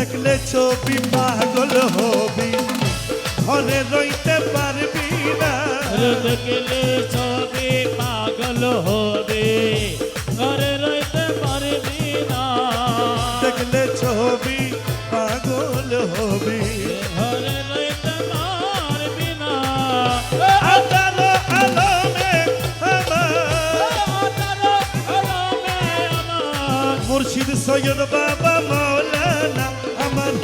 দেখলে ছবি পাগল হবি ঘরে রইতে পারবি না দেখলে ছবি পাগল হবে ঘরে রইতে পারবি না দেখলে ছবি পাগল হবি ঘরে রইতে পারবি না আতালো আলমে আমার মুর্শিদ সৈয়দ বাবা মৌলানা আমার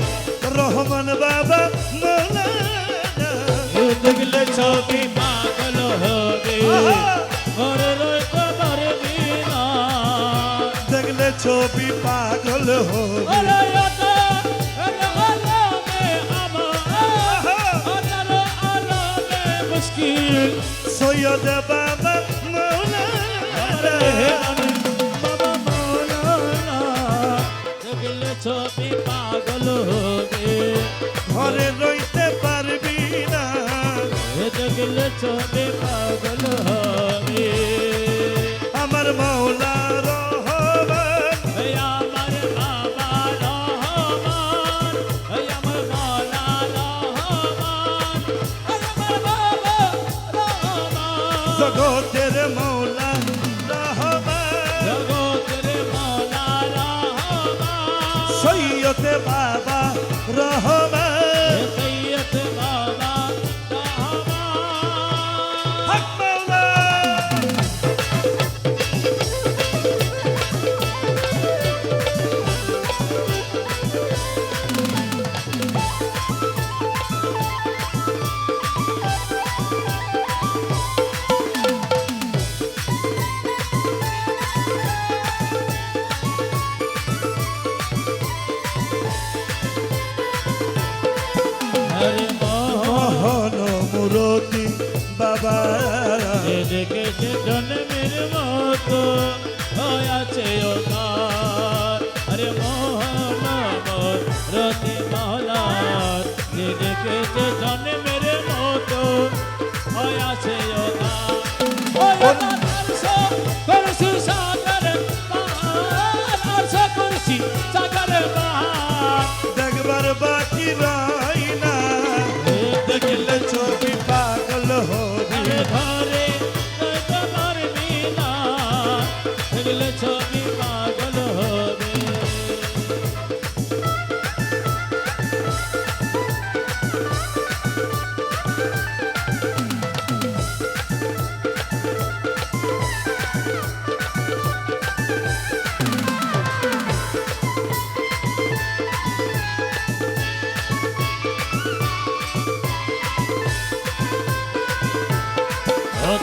রহমান বাবা মৌলানা দেখলে ছবি পাগল হবে ঘরে রইতে পারবি না দেখলে ছবি পাগল হবি মুশকিল সৈয়দ বাবা মৌলানা বাবা মৌলানা দেখলে ছবি পাগল হবে ঘরে রইতে পারবি না দেখলে ছবি পাগল হবে আমার মৌলা রহমান আমার বাবা রহমান আমার মৌলা রহমান আমার বাবা রহমান জগতের মৌলা রহমান জগতের মৌলা রহমান সৈয়দ বাবা রহমান সৈয়দ বাবা রহমান হক মৌলা হরে মোহন মুরতি বাবা দেখেছে জন্মের মতো হয়েছে ওতার আরে মোহন রতি মহলার দেখেছে জন্মের মতো হয়েছে ওতার করছি সাগর করছি সাগর দেখবার বাকি রাই না দেখলে ছবি পাগল হবি ঘরে পারবি না দেখলে ছবি পাগল হবে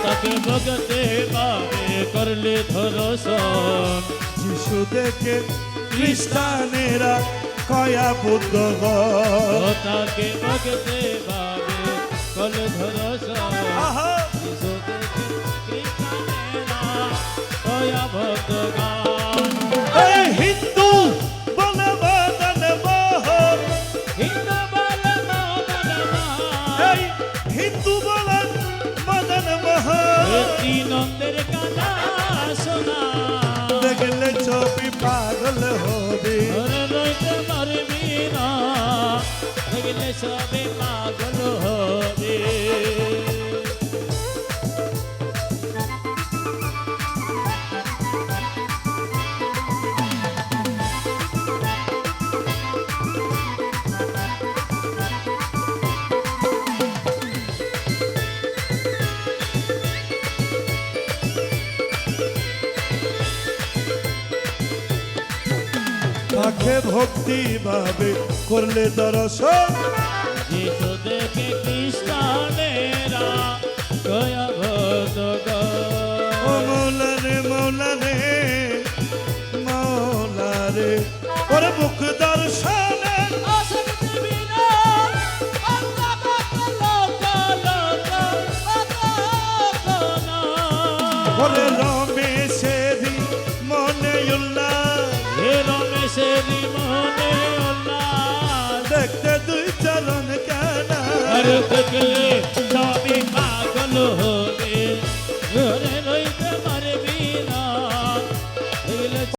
তাকে ভগতে পাবে করলে ধরসন যিশু দেখে খ্রিস্টানেরা কয়া বুদ্ধ তাকে ভগতে পাবে করলে ধরসন আহা কয়া ভগবান এই হিন্দু বলে মদন মোহন হিন্দু বলে মদন এই হিন্দু বলে মদন মোহন নন্দের কানা সোনা দেখলে ছবি পাগল হবি ঘরে রইতে পারবি না দেখলে সবে পাগল হবে তাকে ভক্তি ভাবে করলে দর্শন যিশু দেখে খ্রিস্টানেরা কয়া ভগবান ও মৌলা রে মৌলা রে মৌলা রে ওরে মুখ দর্শনে ওরে রমেশেরি মনে রমেশেরি মনে দেখতে দুই চরণ কানা দেখলে